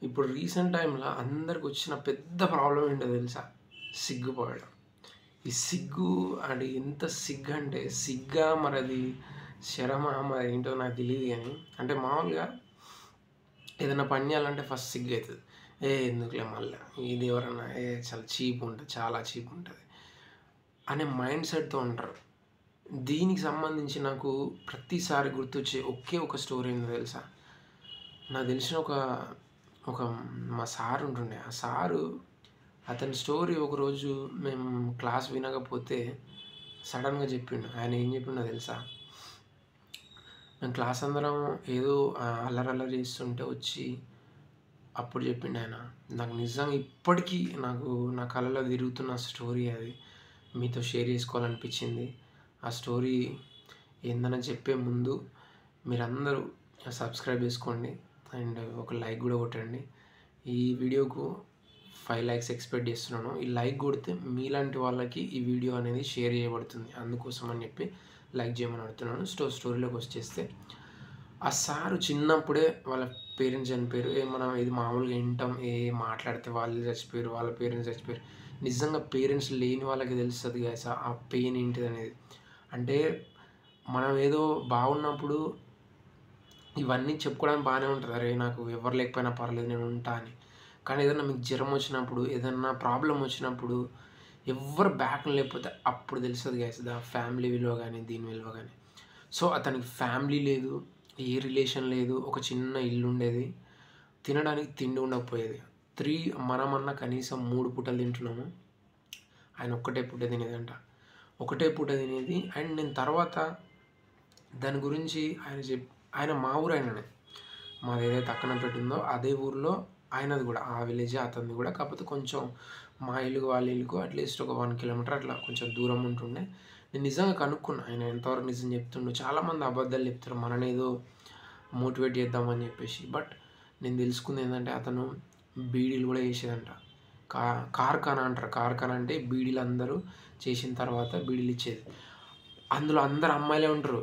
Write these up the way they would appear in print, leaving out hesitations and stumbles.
ఇప్పుడు రీసెంట్ టైంలో అందరికి వచ్చిన పెద్ద ప్రాబ్లం ఏంటో తెలుసా? సిగ్గుపడడం. ఈ సిగ్గు అది ఎంత సిగ్గు అంటే సిగ్గా మరి అది శరమా మరి ఏంటో నాకు తెలియదు కానీ అంటే మామూలుగా ఏదైనా పని చేయాలంటే ఫస్ట్ సిగ్గు అవుతుంది. ఎందుకులే మళ్ళీ ఇది ఎవరన్నా చాలా చీప్ ఉంటుంది, చాలా చీప్ ఉంటుంది అనే మైండ్ సెట్తో ఉంటారు. దీనికి సంబంధించి నాకు ప్రతిసారి గుర్తొచ్చే ఒకే ఒక స్టోరీ ఏంటో తెలుసా? నాకు తెలిసిన ఒక ఒక మా సార్ ఉంటుండే. ఆ సారు అతని స్టోరీ ఒకరోజు మేము క్లాస్ వినకపోతే సడన్‌గా చెప్పిండు. ఆయన ఏం చెప్పిండో తెలుసా? మేము క్లాస్ అందరం ఏదో అల్లరి చేస్తుంటే వచ్చి అప్పుడు చెప్పిండు ఆయన. నాకు నిజంగా ఇప్పటికీ నా కలలో తిరుగుతున్న స్టోరీ అది. మీతో షేర్ చేసుకోవాలనిపించింది. ఆ స్టోరీ ఏందనో చెప్పే ముందు మీరందరూ సబ్స్క్రైబ్ చేసుకోండి అండ్ ఒక లైక్ కూడా కొట్టండి. ఈ వీడియోకు 5 లైక్స్ ఎక్స్పెక్ట్ చేస్తున్నాను. ఈ లైక్ కొడితే మీలాంటి వాళ్ళకి ఈ వీడియో అనేది షేర్ చేయబడుతుంది. అందుకోసం అని చెప్పి లైక్ చేయమని అడుగుతున్నాను. స్టోరీలోకి వచ్చేస్తే ఆ సారు చిన్నప్పుడే వాళ్ళ పేరెంట్స్ చనిపోయారు. మనం ఇది మామూలుగా వింటాం, మాట్లాడితే వాళ్ళు చచ్చిపోయారు, వాళ్ళ పేరెంట్స్ చచ్చిపోయారు. నిజంగా పేరెంట్స్ లేని వాళ్ళకి తెలుస్తుంది గైస్ ఆ పెయిన్ ఏంటిదనేది. అంటే మనం ఏదో బాగున్నప్పుడు ఇవన్నీ చెప్పుకోవడానికి బాగానే ఉంటుంది. అరే నాకు ఎవరు లేకపోయినా పర్లేదు నేను ఉంటా అని. కానీ ఏదన్నా మీకు జ్వరం వచ్చినప్పుడు, ఏదన్నా ప్రాబ్లమ్ వచ్చినప్పుడు ఎవ్వరు బ్యాక్ లేకపోతే అప్పుడు తెలుస్తుంది గైస్ ఫ్యామిలీ విలువ కానీ, దీని విలువ కానీ. సో అతనికి ఫ్యామిలీ లేదు, ఏ రిలేషన్ లేదు, ఒక చిన్న ఇల్లు ఉండేది, తినడానికి తిండి ఉండకపోయేది. మనమన్నా కనీసం 3 పూటలు తింటున్నాము, ఆయన ఒక్కటే పూట తినేదంట. ఒకటే పూట తినేది. అండ్ నేను తర్వాత దాని గురించి ఆయన మా ఊరు ఆయననే, మాది ఏదైతే అక్కనపేట ఉందో అదే ఊరిలో ఆయనది కూడా, ఆ విలేజ్ అతనిది కూడా. కాకపోతే కొంచెం మా ఇల్లుకు వాళ్ళ ఇల్లుకు అట్లీస్ట్ ఒక 1 కిలోమీటర్ అట్లా కొంచెం దూరం ఉంటుండే. నేను నిజంగా కనుక్కున్నా ఆయన ఎంతవరకు నిజం చెప్తుండో. చాలామంది అబద్ధాలు చెప్తారు మనని ఏదో మోటివేట్ చేద్దామని చెప్పేసి. బట్ నేను తెలుసుకుంది ఏంటంటే అతను బీడీలు కూడా చేసేదంట. కార్ఖానా అంటారు. కార్ఖానా అంటే బీడీలు అందరూ చేసిన తర్వాత బీడీలు ఇచ్చేది. అందులో అందరు అమ్మాయిలే ఉంటారు.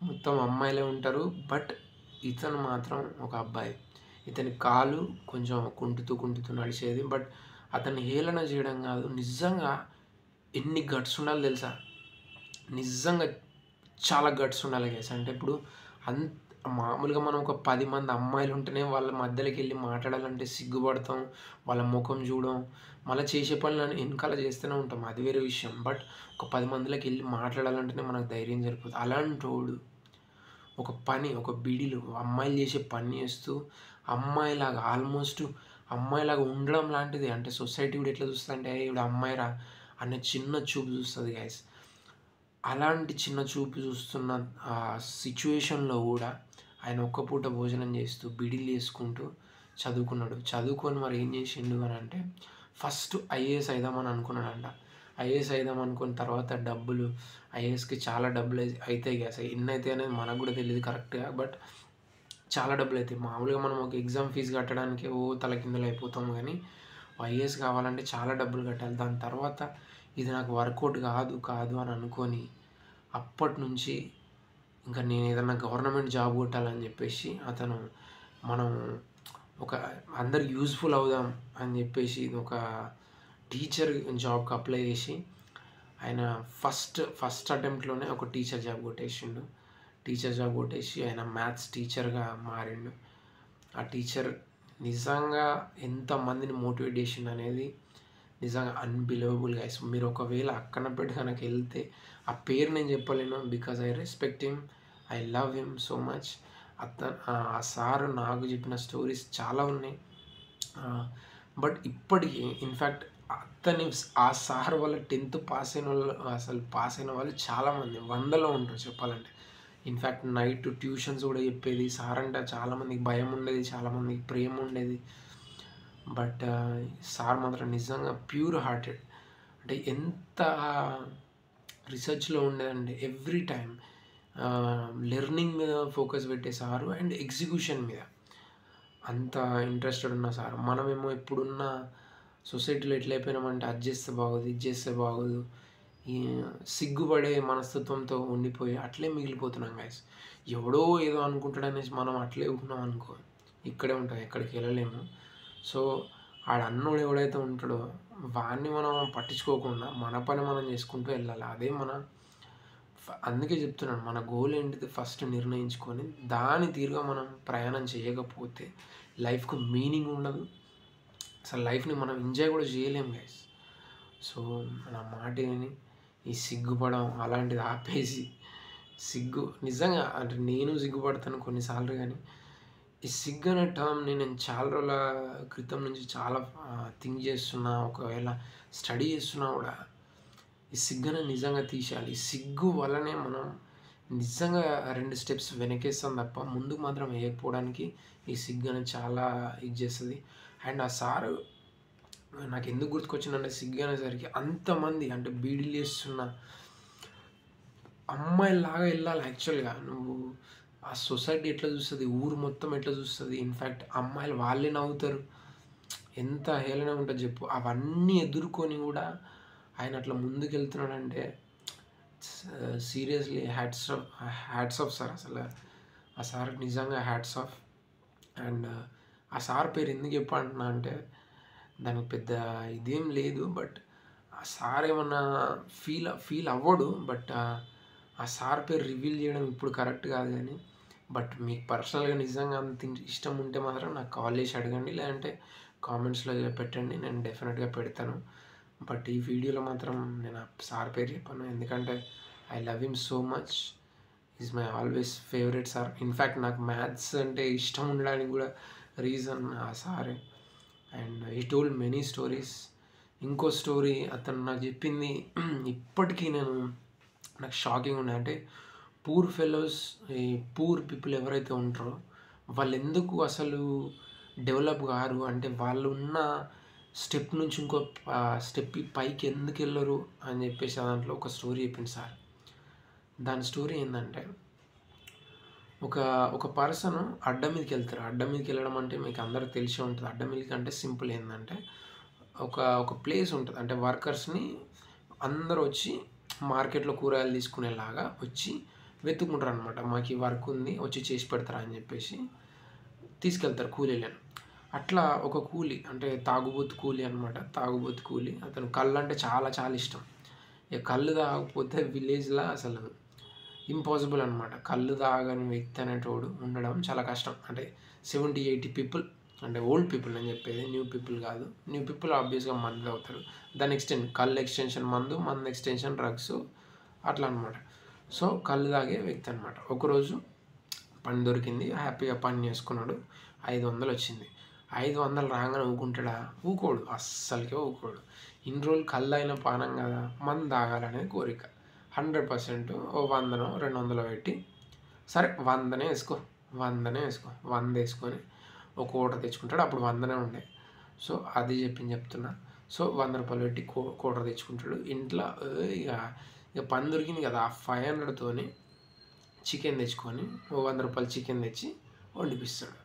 మొత్తం అమ్మాయిలే ఉంటారు. బట్ ఇతను మాత్రం ఒక అబ్బాయి. ఇతని కాలు కొంచెం కుంటుతూ నడిచేది. బట్ అతన్ని హేళన చేయడం కాదు, నిజంగా ఎన్ని గట్స్ ఉండాలో తెలుసా? నిజంగా చాలా గట్స్ ఉండాలి గైస్. అంటే ఇప్పుడు మామూలుగా మనం ఒక 10 మంది అమ్మాయిలు ఉంటేనే వాళ్ళ మధ్యలోకి వెళ్ళి మాట్లాడాలంటే సిగ్గుపడతాం, వాళ్ళ ముఖం చూడం, మళ్ళీ చేసే పనులను వెనకాల చేస్తూనే ఉంటాం, అది వేరే విషయం. బట్ ఒక 10 మందిలోకి వెళ్ళి మాట్లాడాలంటేనే మనకు ధైర్యం సరిపోతుంది. అలాంటోడు ఒక బీడీలు అమ్మాయిలు చేసే పని చేస్తూ అమ్మాయిలాగా ఆల్మోస్ట్ అమ్మాయిలాగా ఉండడం లాంటిది. అంటే సొసైటీ కూడా ఎట్లా చూస్తుంది అంటే ఇప్పుడు అమ్మాయిరా అనే చిన్న చూపు చూస్తుంది గైస్. అలాంటి చిన్న చూపు చూస్తున్న ఆ సిచ్యువేషన్లో కూడా ఆయన ఒక్క పూట భోజనం చేస్తూ బీడీలు చేసుకుంటూ చదువుకున్నాడు. చదువుకొని మరి ఏం చేసిండు అని అంటే ఫస్ట్ ఐఏఎస్ అవుదామని అనుకున్నాడంట. ఐఏఎస్ అవుదాం అనుకున్న తర్వాత ఐఏఎస్కి చాలా డబ్బులు అవుతాయి కదా. ఎన్ని అవుతాయి అనేది మనకు కూడా తెలియదు కరెక్ట్గా. బట్ చాలా డబ్బులు అవుతాయి. మామూలుగా మనం ఒక ఎగ్జామ్ ఫీజు కట్టడానికి తలకిందులు అయిపోతాం, కానీ ఐఏఎస్ కావాలంటే చాలా డబ్బులు కట్టాలి. దాని తర్వాత ఇది నాకు వర్కౌట్ కాదు అని అనుకొని అప్పటి నుంచి ఇంకా నేను ఏదన్నా గవర్నమెంట్ జాబ్ కొట్టాలని చెప్పేసి మనం అందరికి యూజ్ఫుల్ అవుదాం అని చెప్పేసి ఒక టీచర్ జాబ్కి అప్లై చేసి ఆయన ఫస్ట్ అటెంప్ట్లోనే ఒక టీచర్ జాబ్ కొట్టేసిండు. టీచర్ జాబ్ కొట్టేసి ఆయన మ్యాథ్స్ టీచర్గా మారిండు. ఆ టీచర్ నిజంగా ఎంతమందిని మోటివేట్ చేసిండు అనేది నిజంగా అన్బిలీవబుల్ గైస్. మీరు ఒకవేళ అక్కనపేట కనుక వెళ్తే ఆ పేరు నేను చెప్పలేను, because I respect him, I love him so much. ఆ సారు నాకు చెప్పిన స్టోరీస్ చాలా ఉన్నాయి. బట్ ఇప్పటికీ ఇన్ఫ్యాక్ట్ ఆ సార్ వల్ల 10th పాస్ అయిన వాళ్ళు చాలామంది వందలో ఉంటారు చెప్పాలంటే. ఇన్ఫ్యాక్ట్ నైట్ ట్యూషన్స్ కూడా చెప్పేది సార్. అంటే చాలామందికి భయం ఉండేది, చాలామందికి ప్రేమ ఉండేది. బట్ సార్ మాత్రం నిజంగా ప్యూర్ హార్టెడ్. అంటే ఎంత రీసెర్చ్లో ఉండేదంటే ఎవ్రీ టైం లెర్నింగ్ మీద ఫోకస్ పెట్టే సారు అండ్ ఎగ్జిక్యూషన్ మీద అంత ఇంట్రెస్టెడ్ ఉన్న సార్. మనమేమో ఇప్పుడున్న సొసైటీలో ఎట్లయిపోయినామంటే అది చేస్తే బాగోదు, ఇది చేస్తే బాగోదు, ఈ సిగ్గుపడే మనస్తత్వంతో ఉండిపోయి అట్లే మిగిలిపోతున్నాం గైస్. ఎవడో ఏదో అనుకుంటాడనేసి మనం అట్లే ఉన్నాం అనుకో, ఇక్కడే ఉంటాం, ఎక్కడికి వెళ్ళలేము. సో ఆడ అన్నోడు ఎవడైతే ఉంటాడో వాడిని మనం పట్టించుకోకుండా మన పని మనం చేసుకుంటూ వెళ్ళాలి. అదే మన అందుకే చెప్తున్నాను, మన గోల్ ఏంటిది ఫస్ట్ నిర్ణయించుకొని దాని తీరుగా మనం ప్రయాణం చేయకపోతే లైఫ్‌కు మీనింగ్ ఉండదు. అసలు లైఫ్‌ని మనం ఎంజాయ్ కూడా చేయలేము గైస్. సో నా మాట విని ఈ సిగ్గుపడడం అలాంటిది ఆపేసి, సిగ్గు నిజంగా అంటే నేను సిగ్గుపడతాను కొన్నిసార్లు, కానీ ఈ సిగ్గు అనే టర్మ్‌ని నేను చాలా రోజుల క్రితం నుంచి చాలా థింక్ చేస్తున్నా. ఒకవేళ స్టడీ చేస్తున్నా కూడా ఈ సిగ్గుని నిజంగా తీసేయాలి. ఈ సిగ్గు వల్లనే మనం నిజంగా 2 స్టెప్స్ వెనకేస్తాం తప్ప ముందుకు మాత్రం వేయకపోవడానికి ఈ సిగ్గు అనేది చాలా ఇది చేస్తుంది. అండ్ ఆ సారు నాకు ఎందుకు గుర్తుకొచ్చిందంటే, సిగ్గు అనేసరికి అంతమంది అంటే బీడీలు చేస్తున్న అమ్మాయిలాగా వెళ్ళాలి యాక్చువల్గా. నువ్వు ఆ సొసైటీ ఎట్లా చూస్తుంది, ఊరు మొత్తం ఎట్లా చూస్తుంది, ఇన్ఫ్యాక్ట్ అమ్మాయిలు వాళ్ళే నవ్వుతారు, ఎంత హేళన ఉంటుంది చెప్పు. అవన్నీ ఎదుర్కొని కూడా ఆయన అట్లా ముందుకు వెళ్తున్నాడంటే సీరియస్లీ హ్యాట్స్ ఆఫ్ సార్. అసలు ఆ సార్కి నిజంగా హ్యాట్స్ ఆఫ్. అండ్ ఆ సార్ పేరు ఎందుకు చెప్పంటున్నా అంటే, దానికి పెద్ద ఇదేం లేదు, బట్ ఆ సార్ ఏమన్నా ఫీల్ అవ్వడు. బట్ ఆ సార్ పేరు రివీల్ చేయడం ఇప్పుడు కరెక్ట్ కాదు. కానీ బట్ మీకు పర్సనల్గా నిజంగా అంత ఇష్టం ఉంటే మాత్రం నాకు కాల్ చేసి అడగండి, లేదంటే కామెంట్స్లో పెట్టండి, నేను డెఫినెట్గా పెడతాను. బట్ ఈ వీడియోలో మాత్రం నేను ఆ సార్ పేరు చెప్పాను, ఎందుకంటే I love him so much. Is my always favourite sir. In fact నాకు మ్యాథ్స్ అంటే ఇష్టం ఉండడానికి కూడా రీజన్ ఆ సారే. అండ్ ఈ టోల్డ్ మెనీ స్టోరీస్. ఇంకో స్టోరీ అతను నాకు చెప్పింది ఇప్పటికీ నాకు షాకింగ్ ఉన్నాయి. అంటే పూర్ ఫెలోస్, ఈ పూర్ పీపుల్ ఎవరైతే ఉంటారో వాళ్ళు ఎందుకు అసలు డెవలప్ కారు అంటే, వాళ్ళు ఉన్న స్టెప్ నుంచి ఇంకో స్టెప్ పైకి ఎందుకు వెళ్ళరు అని చెప్పేసి దాంట్లో ఒక స్టోరీ చెప్పింది సార్. దాని స్టోరీ ఏంటంటే, ఒక పర్సన్ అడ్డ మీదకి వెళ్తారు. అడ్డ మీదకి వెళ్ళడం అంటే మీకు అందరికి తెలిసే ఉంటుంది. అడ్డ మీదకి అంటే సింపుల్ ఏంటంటే, ఒక ప్లేస్ ఉంటుంది. అంటే వర్కర్స్ని అందరూ వచ్చి మార్కెట్లో కూరగాయలు తీసుకునేలాగా వచ్చి వెతుక్కుంటారు అనమాట. మాకు ఈ వర్క్ ఉంది, వచ్చి చేసి పెడతారా అని చెప్పేసి తీసుకెళ్తారు కూలీలను. అట్లా ఒక కూలి అంటే తాగుబోతు కూలి అనమాట. తాగుబోతు కూలి అతను కళ్ళు అంటే చాలా చాలా ఇష్టం. ఇక కళ్ళు తాగకపోతే విలేజ్లో అసలు ఇంపాసిబుల్ అనమాట. కళ్ళు తాగని వ్యక్తి అనేటోడు ఉండడం చాలా కష్టం. అంటే 70-80 పీపుల్, అంటే ఓల్డ్ పీపుల్ నేను చెప్పేది, న్యూ పీపుల్ కాదు. న్యూ పీపుల్ ఆబ్వియస్గా మందు తాగుతారు. దాని కళ్ళు ఎక్స్టెన్షన్ మందు ఎక్స్టెన్షన్ డ్రగ్స్ అట్లా అనమాట. సో కళ్ళు తాగే వ్యక్తి అనమాట. ఒకరోజు పని దొరికింది, హ్యాపీగా పని చేసుకున్నాడు. 500 వచ్చింది. 500 రాగానే ఊకుంటాడా? ఊకోడు, అస్సలకే ఊకోడు. ఇన్ని రోజులు కళ్ళు అయిన పానం కదా, మందు తాగాలనేది కోరిక. 100% ఓ 100 200 పెట్టి, సరే 100 వేసుకో 100 వేసుకొని ఒక కోట తెచ్చుకుంటాడు. అప్పుడు 100 ఉండే. సో అది చెప్తున్నా. సో 100 రూపాయలు పెట్టి కోట తెచ్చుకుంటాడు. ఇంట్లో ఇక పని దొరికింది కదా, ఆ 500తోని చికెన్ తెచ్చుకొని ఓ 100 రూపాయలు చికెన్ తెచ్చి వండిపిస్తాడు.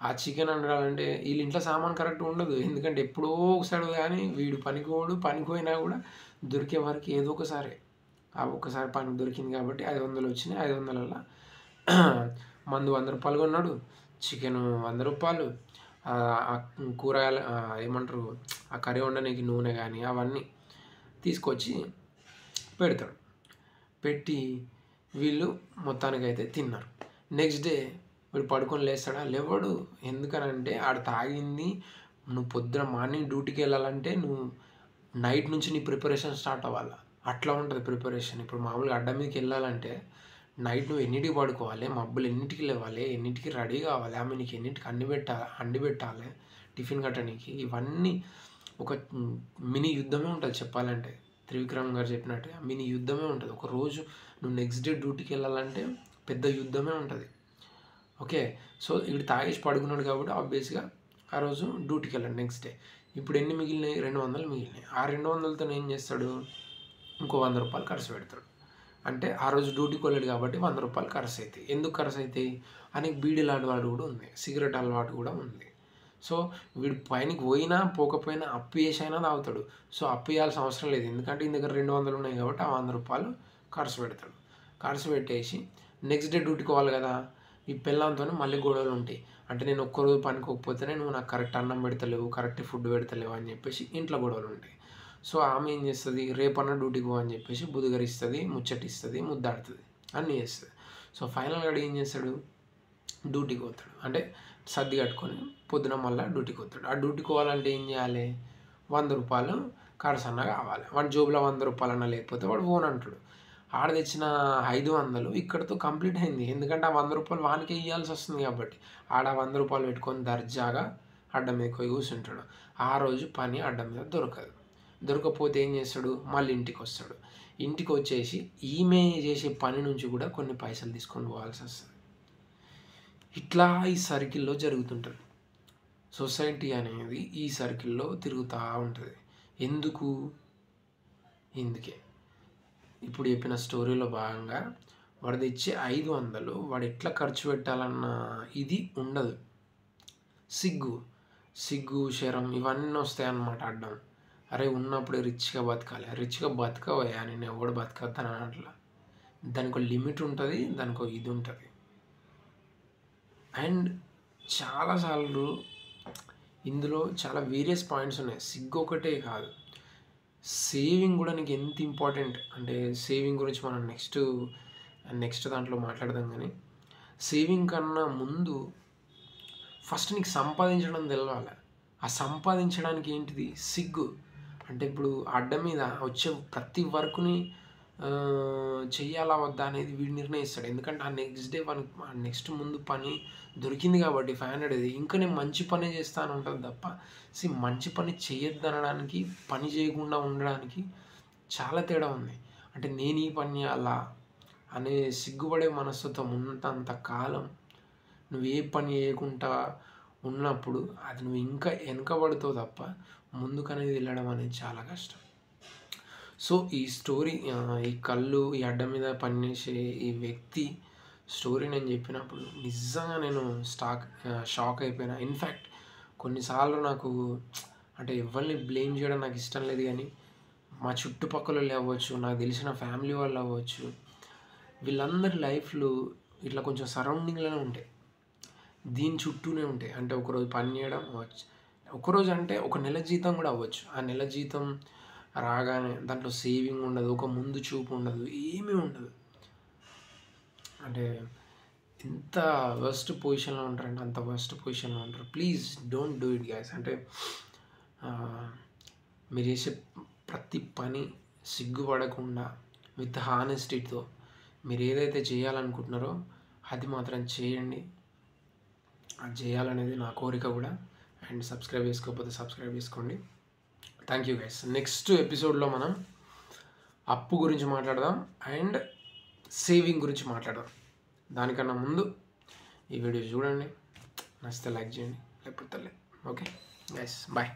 ఆ చికెన్ వండాలంటే వీళ్ళ ఇంట్లో సామాన్ కరెక్ట్ ఉండదు, ఎందుకంటే ఎప్పుడో ఒకసారి కానీ వీడు పనికిపోయినా కూడా దొరికే వరకు ఏదో ఒకసారి ఆ ఒక్కసారి పని దొరికింది కాబట్టి 500 వచ్చినాయి. 500ల మందు 100 రూపాయలు కొన్నాడు, చికెన్ 100 రూపాయలు, కూరగాయలు ఏమంటారు ఆ కర్రీ వండడానికి నూనె కానీ అవన్నీ తీసుకొచ్చి పెడతాడు. పెట్టి వీళ్ళు మొత్తానికైతే తిన్నారు. నెక్స్ట్ డే వీడు పడుకొని లేస్తాడా? లేవడు. ఎందుకనంటే ఆడు తాగింది, నువ్వు పొద్దున మార్నింగ్ డ్యూటీకి వెళ్ళాలంటే నువ్వు నైట్ నుంచి నీ ప్రిపరేషన్ స్టార్ట్ అవ్వాలి. అట్లా ఉంటుంది ప్రిపరేషన్. ఇప్పుడు మామూలుగా అడ్డ మీదకి వెళ్ళాలంటే నైట్ నువ్వు ఎన్నింటికి పడుకోవాలి, మబ్బులు ఎన్నింటికి లేవాలి, ఎన్నింటికి రెడీ కావాలి, ఆమె నీకు ఎన్నింటికి అండి పెట్టాలి టిఫిన్ కట్టడానికి. ఇవన్నీ ఒక మినీ యుద్ధమే ఉంటుంది చెప్పాలంటే. త్రివిక్రమ్ గారు చెప్పినట్టుగా మినీ యుద్ధమే ఉంటుంది. ఒక రోజు నువ్వు నెక్స్ట్ డే డ్యూటీకి వెళ్ళాలంటే పెద్ద యుద్ధమే ఉంటుంది. ఓకే, సో ఇప్పుడు తాగేసి పడుకున్నాడు కాబట్టి ఆబ్వియస్గా ఆ రోజు డ్యూటీకి వెళ్ళాడు నెక్స్ట్ డే. ఇప్పుడు ఎన్ని మిగిలినాయి? 200 మిగిలినాయి. ఆ 200లతో ఏం చేస్తాడు? ఇంకో 100 రూపాయలు ఖర్చు పెడతాడు. అంటే ఆ రోజు డ్యూటీకి వెళ్ళాడు కాబట్టి 100 రూపాయలు ఖర్చు అవుతాయి. ఎందుకు ఖర్చు అవుతాయి? ఆయనకి బీడీల అలవాటు కూడా ఉంది, సిగరెట్ అలవాటు కూడా ఉంది. సో వీడు పైనకి పోయినా పోకపోయినా అప్పు చేసి అయినా తాగుతాడు. సో అప్పు చేయాల్సిన అవసరం లేదు, ఎందుకంటే ఈ దగ్గర 200 ఉన్నాయి కాబట్టి ఆ 100 రూపాయలు ఖర్చు పెడతాడు. ఖర్చు పెట్టేసి నెక్స్ట్ డే డ్యూటీకి పోవాలి కదా, ఈ పిల్లలతో మళ్ళీ గొడవలు ఉంటాయి. అంటే నేను ఒక్కరోజు పనికోకపోతేనే నువ్వు నాకు కరెక్ట్ అన్నం పెడతలేవు, కరెక్ట్ ఫుడ్ పెడతలేవు అని చెప్పేసి ఇంట్లో గొడవలు ఉంటాయి. సో ఆమె ఏం చేస్తుంది, రేపన్న డ్యూటీకి పో అని చెప్పేసి బుధగరిస్తుంది, ముచ్చటిస్తుంది, ముద్దాడుతుంది, అన్నీ చేస్తుంది. సో ఫైనల్గా ఏం చేస్తాడు, డ్యూటీకి పోతాడు. అంటే సర్ది కట్టుకొని పొద్దున మళ్ళీ డ్యూటీకి పోతాడు. ఆ డ్యూటీకి పోవాలంటే ఏం చేయాలి, 100 రూపాయలు కరసన్న కావాలి. వాడి జోబులో 100 రూపాయలన్నా లేకపోతే వాడు ఫోన్ అంటాడు. ఆడ తెచ్చిన 500 ఇక్కడితో కంప్లీట్ అయింది. ఎందుకంటే ఆ 100 రూపాయలు వానికే ఇవ్వాల్సి వస్తుంది కాబట్టి. ఆడ 100 రూపాయలు పెట్టుకొని దర్జాగా అడ్డం మీద పోయి కూర్చుంటాడు. ఆ రోజు పని అడ్డం మీద దొరకదు. దొరకకపోతే ఏం చేస్తాడు, మళ్ళీ ఇంటికి వస్తాడు. ఇంటికి వచ్చేసి ఈమె చేసే పని నుంచి కూడా కొన్ని పైసలు తీసుకొని పోవాల్సి వస్తుంది. ఇట్లా ఈ సర్కిల్లో జరుగుతుంటుంది. సొసైటీ అనేది ఈ సర్కిల్లో తిరుగుతూ ఉంటుంది. ఎందుకు, ఇందుకే ఇప్పుడు చెప్పిన స్టోరీలో భాగంగా వాడు తెచ్చే 500 వాడు ఎట్లా ఖర్చు పెట్టాలన్న ఇది ఉండదు. సిగ్గు శరం ఇవన్నీ వస్తాయి అన్నమాట అడ్డం. అరే ఉన్నప్పుడు రిచ్గా బతకాలి, రిచ్గా బతకవయ్యా, నేను ఎవడు బతకద్దాను అట్లా. దానికి ఒక లిమిట్ ఉంటుంది, దానికి ఒక ఇది ఉంటుంది. అండ్ చాలాసార్లు ఇందులో చాలా వేరియస్ పాయింట్స్ ఉన్నాయి. సిగ్గు ఒకటే కాదు, సేవింగ్ కూడా నీకు ఎంత ఇంపార్టెంట్ అంటే, సేవింగ్ గురించి మనం నెక్స్ట్ దాంట్లో మాట్లాడదాం. కానీ సేవింగ్ కన్నా ముందు ఫస్ట్ నీకు సంపాదించడం తెలవాలి. ఆ సంపాదించడానికి ఏంటిది, సిగ్గు. అంటే ఇప్పుడు అడ్డం మీద వచ్చే ప్రతి వర్క్ని చెయ్యాలా వద్దా అనేది వీడు నిర్ణయిస్తాడు. ఎందుకంటే ఆ నెక్స్ట్ డే నెక్స్ట్ ముందు పని దొరికింది కాబట్టి 500 ఇంకా నేను మంచి పని చేస్తాను ఉంటుంది తప్ప మంచి పని చేయొద్దనడానికి, పని చేయకుండా ఉండడానికి చాలా తేడా ఉంది. అంటే నేను ఈ పని అలా అనే సిగ్గుపడే మనస్తత్వం ఉన్నంత కాలం నువ్వు ఏ పని చేయకుండా ఉన్నప్పుడు అది నువ్వు ఇంకా వెనకబడుతావు తప్ప ముందుకనేది వెళ్ళడం అనేది చాలా కష్టం. సో ఈ స్టోరీ, ఈ కళ్ళు ఈ అడ్డ మీద పనిచేసే ఈ వ్యక్తి స్టోరీ నేను చెప్పినప్పుడు నిజంగా నేను షాక్ అయిపోయినా. ఇన్ఫ్యాక్ట్ కొన్నిసార్లు నాకు అంటే ఎవరిని బ్లేమ్ చేయడం నాకు ఇష్టం లేదు, కానీ మా చుట్టుపక్కల వాళ్ళు అవ్వచ్చు, నాకు తెలిసిన ఫ్యామిలీ వాళ్ళు అవ్వచ్చు, వీళ్ళందరి లైఫ్లు ఇట్లా కొంచెం సరౌండింగ్లోనే ఉంటాయి, దీని చుట్టూనే ఉంటాయి. అంటే ఒకరోజు పని చేయడం అవ్వచ్చు, ఒకరోజు అంటే ఒక నెల జీతం కూడా అవ్వచ్చు. ఆ నెల జీతం రాగానే దాంట్లో సేవింగ్ ఉండదు, ఒక ముందు చూపు ఉండదు, ఏమీ ఉండదు. అంటే ఎంత వర్స్ట్ పొజిషన్లో ఉంటారంటే అంత వర్స్ట్ పొజిషన్లో ఉంటారు. Please don't do it guys. అంటే మీరు చేసే ప్రతి పని సిగ్గుపడకుండా విత్ హానెస్టీతో మీరు ఏదైతే చేయాలనుకుంటున్నారో అది మాత్రం చేయండి. అది చేయాలనేది నా కోరిక కూడా. అండ్ సబ్స్క్రైబ్ చేసుకోకపోతే సబ్స్క్రైబ్ చేసుకోండి. Thank you guys. నెక్స్ట్ ఎపిసోడ్లో మనం అప్పు గురించి మాట్లాడదాం అండ్ సేవింగ్ గురించి మాట్లాడదాం. దానికన్నా ముందు ఈ వీడియో చూడండి, నచ్చితే లైక్ చేయండి, లేకపోతే లేదు. Okay guys, bye.